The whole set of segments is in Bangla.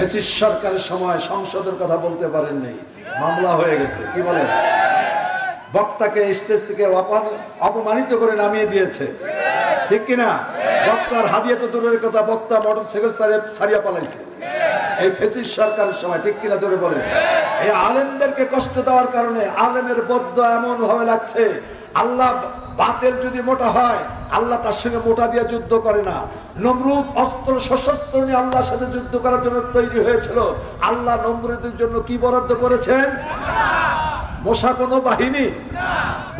ফ্যাসিস্ট সরকারের সময় সংসদের কথা বলতে পারেননি, মামলা হয়ে গেছে। কি বলেন? বক্তাকে স্টেজ থেকে অপমানিত করে নামিয়ে দিয়েছে, ঠিক কিনা? বক্তার হাদিয়া তো দূরের কথা, বক্তা মোটরসাইকেল ছাড়িয়া পালাইছে এই ফ্যাসিস্ট সরকারের সময়, ঠিক কিনা? জোরে বলেন। এই আলেমদেরকে কষ্ট দেওয়ার কারণে আলেমের বদ্দুয়া এমন ভাবে লাগছে, আল্লাহ বাতেল যদি মোটা হয় আল্লাহ তার সঙ্গে মোটা দিয়ে যুদ্ধ করে না। নমরুদ অস্ত্র সশস্ত্র নিয়ে আল্লাহর সাথে যুদ্ধ করার জন্য তৈরি হয়েছিল। আল্লাহ নমরুদের জন্য কি বরাদ্দ করেছেন? মশা কোনো বাহিনী?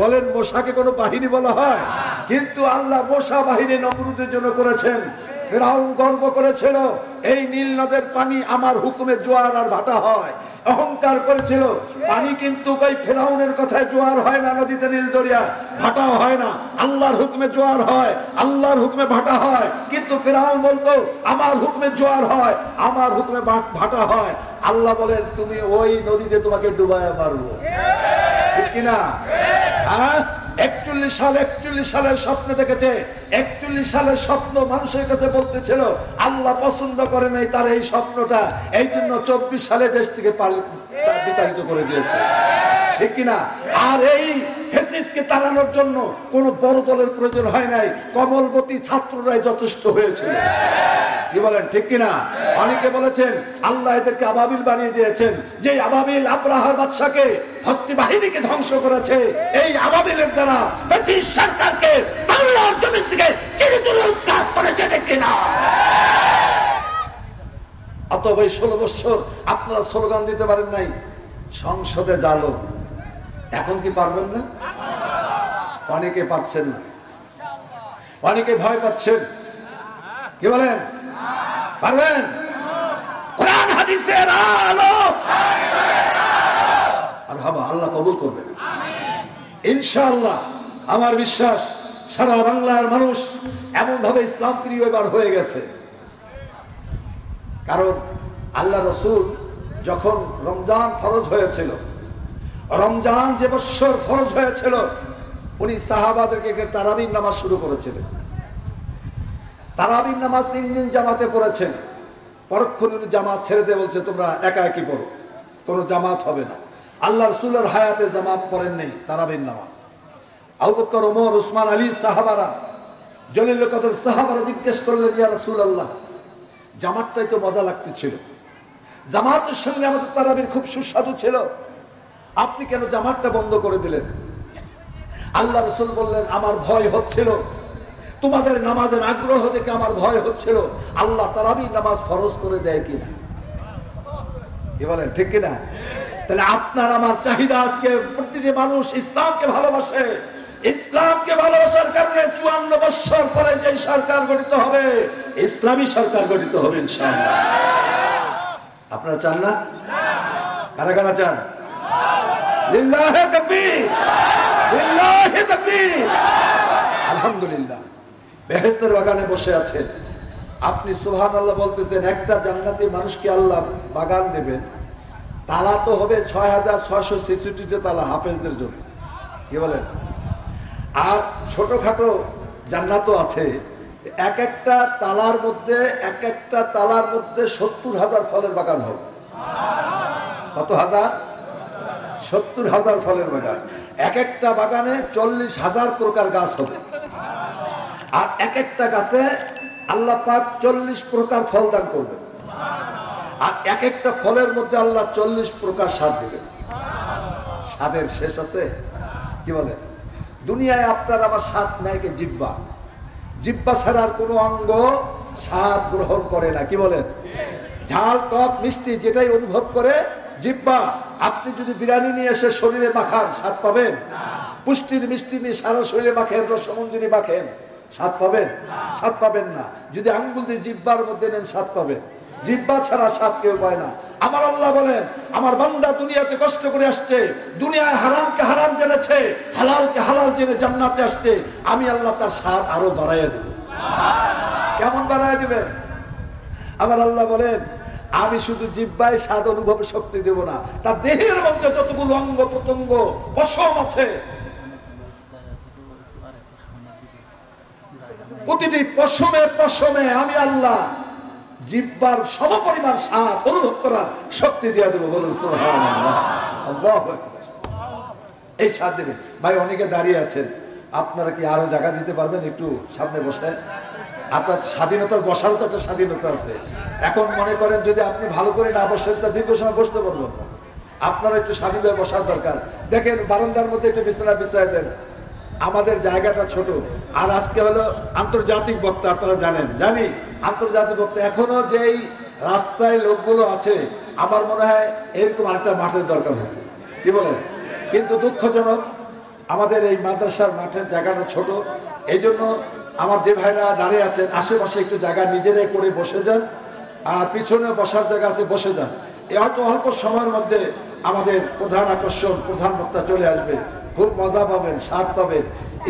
বলেন, মশাকে কোনো বাহিনী বলা হয়? কিন্তু আল্লাহ মশা বাহিনী নমরুদের জন্য করেছেন। ফেরাউন গর্ব করেছিল এই নীল নদের পানি আমার হুকুমে জোয়ার আর ভাটা হয়, অহংকার করেছিল। পানি কিন্তু ওই ফেরাউনের কথায় জোয়ার হয় না, নদীতে নীল দরিয়া ভাটাও হয় না। আল্লাহর হুকুমে জোয়ার হয়, আল্লাহর হুকুমে ভাটা হয়। কিন্তু ফেরাউন বলতো আমার হুকুমে জোয়ার হয়, আমার হুকুমে ভাটা হয়। আল্লাহ বলেন তুমি ওই নদীতে তোমাকে ডুবায়া মারবো, ঠিক কিনা? হ্যাঁ, 41 সালের স্বপ্ন দেখেছে। 41 সালের স্বপ্ন মানুষের কাছে বলতেছিল, আল্লাহ পছন্দ করে নাই তার এই স্বপ্নটা, এই জন্য 24 সালে দেশ থেকে বিতাড়িত করে দিয়েছে, ঠিক কিনা? আর এই ফ্যাসিস্টকে তাড়ানোর জন্য কোন বড় দলের প্রয়োজন হয় নাই, কমলবতী ছাত্ররাই যথেষ্ট হয়েছিল। কি বলেন, ঠিক কিনা? অনেকে বলেছেন আল্লাহ এদেরকে আবাবিল বানিয়ে দিয়েছেন, যে আবাবিল আব্রাহার বাদশাকে, হস্তি বাহিনীকে ধ্বংস করেছে। এই আবাবিলের দ্বারা ফ্যাসিস্ট সরকারকে বাংলার জমিন থেকে চিরতরে উৎখাত করেছে, ঠিক কিনা? অতএব 16 বছর আপনারা স্লোগান দিতে পারেন নাই, সংসদে জালো। এখন কি পারবেন না? অনেকে পারছেন না, অনেকে ভয় পাচ্ছেন। কি বলেন, পারবেন? কোরআন হাদিসের আলো আর হাবা আল্লাহ কবুল করবেন ইনশাআল্লাহ। আমার বিশ্বাস সারা বাংলার মানুষ এমন ভাবে ইসলাম প্রিয় এবার হয়ে গেছে। কারণ আল্লাহ রসুল যখন রমজান ফরজ হয়েছিল, রমজান যে বছর ফরজ হয়েছিল, উনি সাহাবাদেরকে তারাবির নামাজ শুরু করেছিলেন। তারাবির নামাজ 3 দিন জামাতে পড়েছেন। পরক্ষণে উনি জামাত ছেড়ে দিয়ে বলছে তোমরা একা একই পড়ো, কোনো জামাত হবে না। আল্লাহ রসুলের হায়াতে জামাত পড়েন নেই তারাবির নামাজ। আবু বকর, ওমর, উসমান, আলী সাহাবারা, জলিল কদর সাহাবারা জিজ্ঞেস করলেন ইয়া রাসূলুল্লাহ, জামাতটাই তো মজা লাগতেছিল, জামাতের সঙ্গে আমাদের তারাবির খুব সুস্বাদু ছিল, আপনি কেন জামাতটা বন্ধ করে দিলেন? আল্লাহ রসুল বললেন আমার ভয় হচ্ছিল, তোমাদের নামাজের আগ্রহ দেখে আমার ভয় হচ্ছিল আল্লাহ তারাবির নামাজ ফরজ করে দেয় কিনা। কি বলেন, ঠিক কিনা? তাহলে আপনার আমার চাহিদা আজকে প্রতিটি মানুষ ইসলামকে ভালোবাসে। ইসলামকে ভালোবাসার কারণে 54 বছর পরে যে সরকার গঠিত হবে, ইসলামী সরকার গঠিত হবে ইনশাআল্লাহ। আপনারা চান না? কারা কারা চান? লিল্লাহি তাকবীর, লিল্লাহি তাকবীর। আলহামদুলিল্লাহ, বেহেশতের বাগানে বসে আছেন আপনি, সুবহানাল্লাহ বলতেছেন। একটা জান্নাতি মানুষকে আল্লাহ বাগান দেবেন, তালা তো হবে 6666টা তালা হাফেজদের জন্য। কি বলেন? আর ছোটখাটো জান্নাতও আছে, এক একটা তালার মধ্যে 70,000 ফলের বাগান হবে। কত হাজার? 70,000 ফলের বাগান। এক একটা বাগানে 40,000 প্রকার গাছ হবে। আর এক একটা গাছে আল্লাহ পাক 40 প্রকার ফল দান করবেন। আর এক একটা ফলের মধ্যে আল্লাহ 40 প্রকার স্বাদ দিবেন। স্বাদের শেষ আছে? কি বলেন? দুনিয়ায় আপনার আমার স্বাদ নেয় কে? জিহ্বা। জিহ্বা ছাড়ার কোনো অঙ্গ স্বাদ গ্রহণ করে না। কি বলেন? ঝাল, টক, মিষ্টি যেটাই অনুভব করে জিহ্বা। আপনি যদি বিরিয়ানি নিয়ে এসে শরীরে মাখান, স্বাদ পাবেন? পুষ্টির মিষ্টি নিয়ে সারা শরীরে মাখেন, রসমঞ্জরি মাখেন, স্বাদ পাবেন? স্বাদ পাবেন না। যদি আঙ্গুল দিয়ে জিহ্বার মধ্যে নেন, স্বাদ পাবেন। জিহ্বা ছাড়া স্বাদ কেউ পায় না। আমার আল্লাহ বলেন আমার বান্দা দুনিয়াতে কষ্ট করে আসছে, দুনিয়ায় হারামকে হারাম জেনেছে, হালালকে হালাল জেনে জান্নাতে আসছে, আমি আল্লাহ তার স্বাদ আরো বাড়াইয়া দেব। কেমন বাড়াইয়া দিবেন? আমার আল্লাহ বলেন আমি শুধু জিহ্বায় স্বাদ অনুভবের শক্তি দেব না, তার দেহের মধ্যে যতগুলো অঙ্গ প্রত্যঙ্গ পশম আছে, প্রতিটি পশমে পশমে আমি আল্লাহ জিহ্বার সমপরিমাণ স্বাদ অনুভব করার শক্তি দিয়ে দেবো। বলুন সুবহানাল্লাহ, আল্লাহু আকবার। এই স্বাদ দেবে। ভাই অনেকে দাঁড়িয়ে আছেন, আপনারা কি আরো জায়গা দিতে পারবেন? একটু সামনে বসে আপনার স্বাধীনতার বসারও তো একটা স্বাধীনতা আছে। এখন মনে করেন যদি আপনি ভালো করে না বসেন তা দীর্ঘ সময় বসতে পারবেন না। আপনারা একটু স্বাধীনভাবে বসার দরকার। দেখেন বারান্দার মধ্যে একটু বিছানা বিছায় দেন। আমাদের জায়গাটা ছোট, আর আজকে হলো আন্তর্জাতিক বক্তা, আপনারা জানেন। জানি আন্তর্জাতিক বক্তা। এখনো যেই রাস্তায় লোকগুলো আছে, আমার মনে হয় এরকম আরেকটা মাঠের দরকার হতো, কি বলেন? কিন্তু দুঃখজনক আমাদের এই মাদ্রাসার মাঠের জায়গাটা ছোট। এই জন্য আমার যে ভাইরা দাঁড়িয়ে আছেন, আশেপাশে একটু জায়গা নিজেরাই করে বসে যান, আর পিছনে বসার জায়গা আছে, বসে যান। এই হয়তো অল্প সময়ের মধ্যে আমাদের প্রধান আকর্ষণ, প্রধান বক্তা চলে আসবে। খুব মজা পাবেন, স্বাদ পাবেন।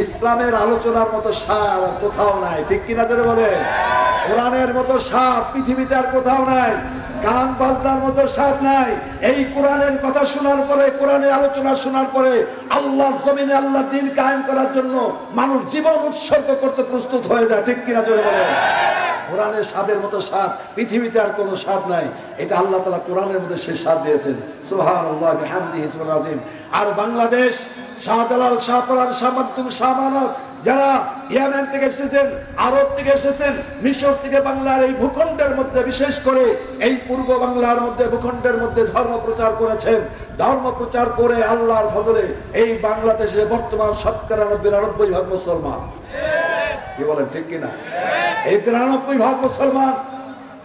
ইসলামের আলোচনার মতো স্বাদ আর কোথাও নাই, ঠিক কিনা জোরে বলেন? কোরআনের মতো স্বাদ পৃথিবীতে আর কোথাও নাই। গান বাজনার মতো স্বাদ নাই। এই কোরআনের কথা শোনার পরে, কোরআনের আলোচনা শোনার পরে আল্লাহর জমিনে আল্লাহর দ্বীন কায়েম করার জন্য মানুষ জীবন উৎসর্গ করতে প্রস্তুত হয়ে যায়, ঠিক কিনা জোরে বলেন? কোরআনের স্বাদের মতো স্বাদ পৃথিবীতে আর কোনো স্বাদ নাই। এটা আল্লাহ তাআলা কোরআনের মধ্যে সে স্বাদ দিয়েছেন। সুবহানাল্লাহ বিহামদিহি সুবহানাল আযীম। আর বাংলাদেশ, শাহজালাল, শাহপরান, শাহমাদুম, শাহমানত, যারা ইয়েমেন থেকে এসেছেন, আরব থেকে এসেছেন, মিশর থেকে বাংলার এই ভূখণ্ডের মধ্যে, বিশেষ করে এই পূর্ব বাংলার মধ্যে ভূখণ্ডের মধ্যে ধর্ম প্রচার করেছেন। ধর্ম প্রচার করে আল্লাহর ফজলে এই বাংলাদেশে বর্তমান শতকরা ৯৯ ভাগ মুসলমান, কি বলেন ঠিক কিনা? এই ৯৩ ভাগ মুসলমান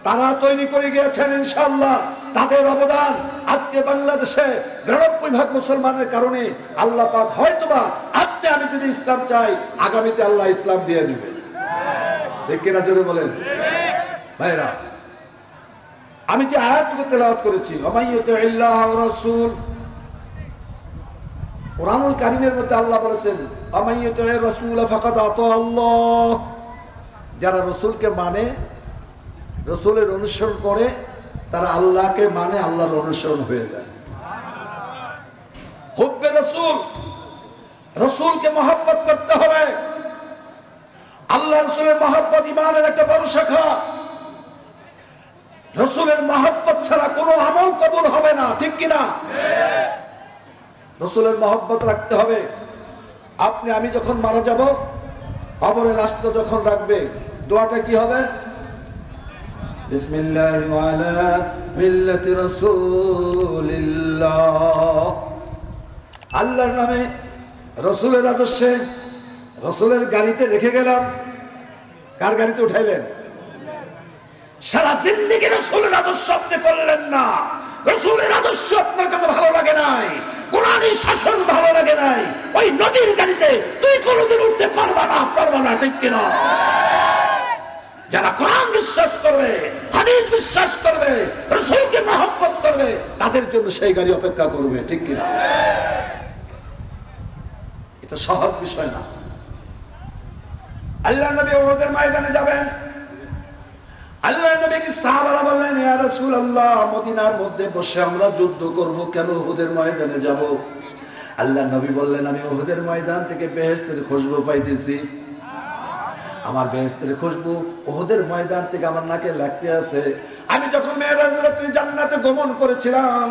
তারা তৈরি করে গিয়েছেন। ইনশাআল্লাহ তাদের অবদান আজকে বাংলাদেশে ৯৯ ভাগ মুসলমানের কারণে আল্লাহ পাক হয়তোবা আপনি আমি যদি ইসলাম চাই, আগামীতে আল্লাহ ইসলাম দিয়ে দিবেন, ঠিক কিনা জোরে বলেন? ভাইরা, আমি যে আয়াতটুকু তেলাওয়াত করেছি, আমাইয়ুতিল্লাহ ওয়া রাসূল, কোরআনুল কারীমের মধ্যে আল্লাহ বলেছেন আমাইয়ুতির রাসূল ফাকাদ আতাআল্লাহ। যারা রাসূলকে মানে, রাসূলের অনুসরণ করে, তারা আল্লাহকে মানে, আল্লাহর অনুসরণ হয়ে যায়। হুব্বে রাসূল, রাসূলকে মহব্বত করতে হবে। আল্লাহ রাসূলের মহব্বত ঈমানের একটা বড় শাখা। রাসূলের মহব্বত ছাড়া কোনো আমল কবুল হবে না, ঠিক কিনা? রাসূলের মহব্বত রাখতে হবে। আপনি আমি যখন মারা যাব, কবরে লাশটা যখন রাখবে, দোয়াটা কি হবে? বিসমিল্লাহি ওয়া আলা মিল্লাতি রাসূলিল্লাহ। আল্লাহর নামে, রাসূলের আদর্শে, রাসূলের গাড়িতে রেখে গেলাম। কার গাড়িতে উঠাইলেন? সারা জিন্দেগি রাসূলের আদর্শ আপনি করলেন না। রাসূলের আদর্শ আপনার কাছে ভালো লাগে নাই, কোরআনের শাসন ভালো লাগে নাই, ওই নবীর গাড়িতে তুই কোনোদিন উঠতে পারবা না, ঠিক কিনা? যারা কোরআন বিশ্বাস করবে, হাদিস বিশ্বাস করবে, রাসূলকে মহব্বত করবে, তাদের জন্য সেই গাড়ি অপেক্ষা করবে, ঠিক কিনা? এটা সহজ বিষয় না। আল্লাহর নবী উহুদের ময়দানে যাবেন। আল্লাহর নবীকে সাহাবারা বললেন, ইয়া রাসূলুল্লাহ, মদিনার মধ্যে বসে আমরা যুদ্ধ করব, কেন উহুদের ময়দানে যাব? আল্লাহর নবী বললেন, আমি উহুদের ময়দান থেকে বেহেশতের খুশবু পাইতেছি। আমার বেহেশতের খুশবু উহুদের ময়দান থেকে আমার নাকে লাগতে আছে। আমি যখন মেরাজের রাতে জান্নাতে গমন করেছিলাম,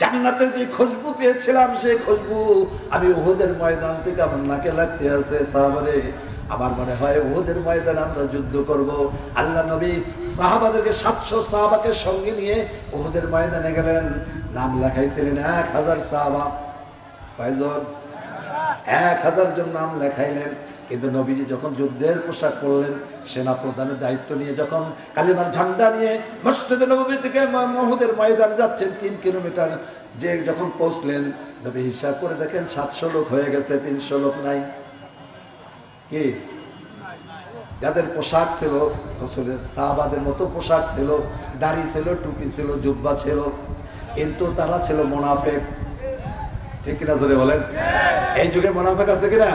জান্নাতের যে খুশবু পেয়েছিলাম, সেই খুশবু আমি উহুদের ময়দান থেকে আমার নাকে লাগতে আছে। সাহাবারে, আমার মনে হয় উহুদের ময়দানে আমরা যুদ্ধ করব। আল্লাহ নবী সাহাবাদেরকে ৭০০ সাহাবাকে সঙ্গে নিয়ে উহুদের ময়দানে গেলেন। নাম লেখাইছিলেন ১০০০ সাহাবা। কয়জন? ১০০০ জন নাম লেখাইলেন। কিন্তু নবীজি যখন যুদ্ধের পোশাক পরলেন, সেনা প্রধানের দায়িত্ব নিয়ে যখন কালিমার ঝান্ডা নিয়ে মসজিদে নববী থেকে উহুদের ময়দানে যাচ্ছেন, ৩ কিলোমিটার যে যখন পৌঁছলেন, নবী হিসাব করে দেখেন ৭০০ লোক হয়ে গেছে, ৩০০ লোক নাই। কি? যাদের পোশাক ছিল রাসূলের সাহাবাদের মতো পোশাক ছিল, দাড়ি ছিল, টুপি ছিল, জুব্বা ছিল, কিন্তু তারা ছিল মুনাফিক, ঠিক কিনা জোরে বলেন? এই যুগে মুনাফিক আছে কিনা?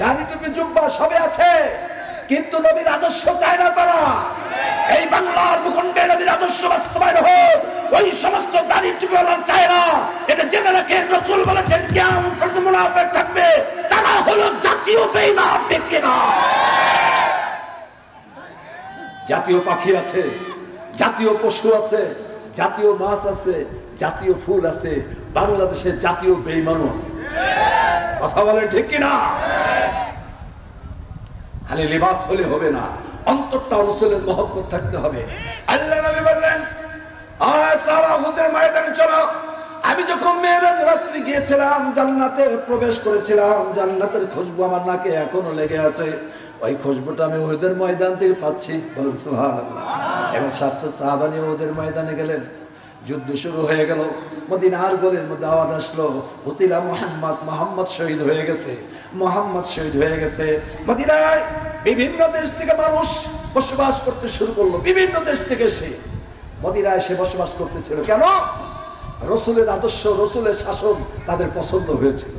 দাড়ি টুপি জুব্বা সবে আছে, কিন্তু নবীর আদর্শ চায় না তারা। এই বাংলার ভূখণ্ডে নবীর আদর্শ বাস্তবায়ন হোক, ওই সমস্ত দাড়ি টুপিওয়ালা চায় না। এটা জেনে রাখেন, রাসূল বলেছেন কিয়ামত পর্যন্ত মুনাফিক থাকবে, তারা হলো জাতীয় বেঈমান, ঠিক কিনা? জাতীয় পাখি আছে, জাতীয় পশু আছে, জাতীয় মাছ আছে, জাতীয় ফুল আছে, বাংলাদেশে জাতীয় বেঈমান আছে। কথা বলেন ঠিক কিনা? খালি লিবাস হলে হবে না, অন্তরটা রাসূলের মহব্বত থাকতে হবে। আল্লাহ নবী বললেন, সাহাবাদের ময়দানে চলো। আমি যখন মেরাজ রাত্রি গিয়েছিলাম, জান্নাতে প্রবেশ করেছিলাম, জান্নাতের খুশবু আমার নাকে এখনো লেগে আছে। ওই খুশবুটা আমি উহুদের ময়দান থেকে পাচ্ছি। বলুন সুবহানাল্লাহ। এবং 700 সাহাবা নিয়ে উহুদের ময়দানে গেলেন। যুদ্ধ শুরু হয়ে গেল। মদিনার গলির মধ্যে আওয়াজ আসলো, উতিলা মুহাম্মদ, মুহাম্মদ শহীদ হয়ে গেছে, মুহাম্মদ শহীদ হয়ে গেছে। মদিনায় বিভিন্ন দেশ থেকে মানুষ বসবাস করতে শুরু করলো। বিভিন্ন দেশ থেকে সে মদিনায় এসে বসবাস করতেছিল। কেন? রাসূলের আদর্শ, রাসূলের শাসন তাদের পছন্দ হয়েছিল।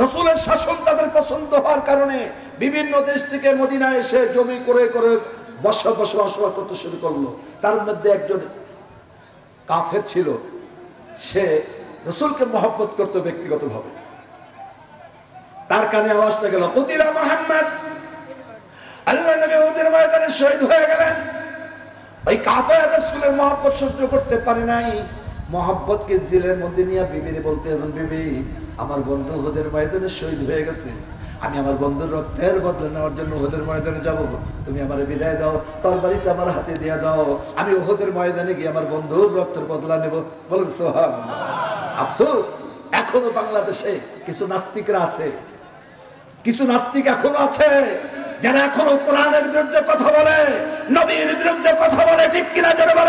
রাসূলের শাসন তাদের পছন্দ হওয়ার কারণে বিভিন্ন দেশ থেকে মদিনায় এসে জমি করে করে বসবাস করতে শুরু করলো। তার মধ্যে একজন কাফের ছিল, সে রাসূলকে মহব্বত করত ব্যক্তিগতভাবে। তার কানে আওয়াজটা গেল, কুতিলা মুহাম্মদ। আল্লাহ নবী উহুদের ময়দানে শহীদ হয়ে গেলেন। ওই কাফের রাসূলের মহব্বত সহ্য করতে পারে নাই। মহব্বতকে দিলের মধ্যে নিয়ে বিবিরে বলতে, এখন বিবি, আমার বন্ধু উহুদের ময়দানে শহীদ হয়ে গেছে, আমি আমার বন্ধুর রক্তের বদলা নেওয়ার জন্য উহুদের ময়দানে যাব, তুমি আমার বিদায় দাও, তরবারিটা আমার হাতে দিয়ে দাও, আমি উহুদের ময়দানে গিয়ে আমার বন্ধুর রক্তের বদলা নেব। বলুন সুবহানাল্লাহ। আফসোস, এখনো বাংলাদেশে কিছু নাস্তিকরা আছে, কিছু নাস্তিক এখনো আছে যারা এখনো কোরআনের বিরুদ্ধে কথা বলে, নবীর বিরুদ্ধে কথা বলে। ঠিক কিনা জোরে বলেন?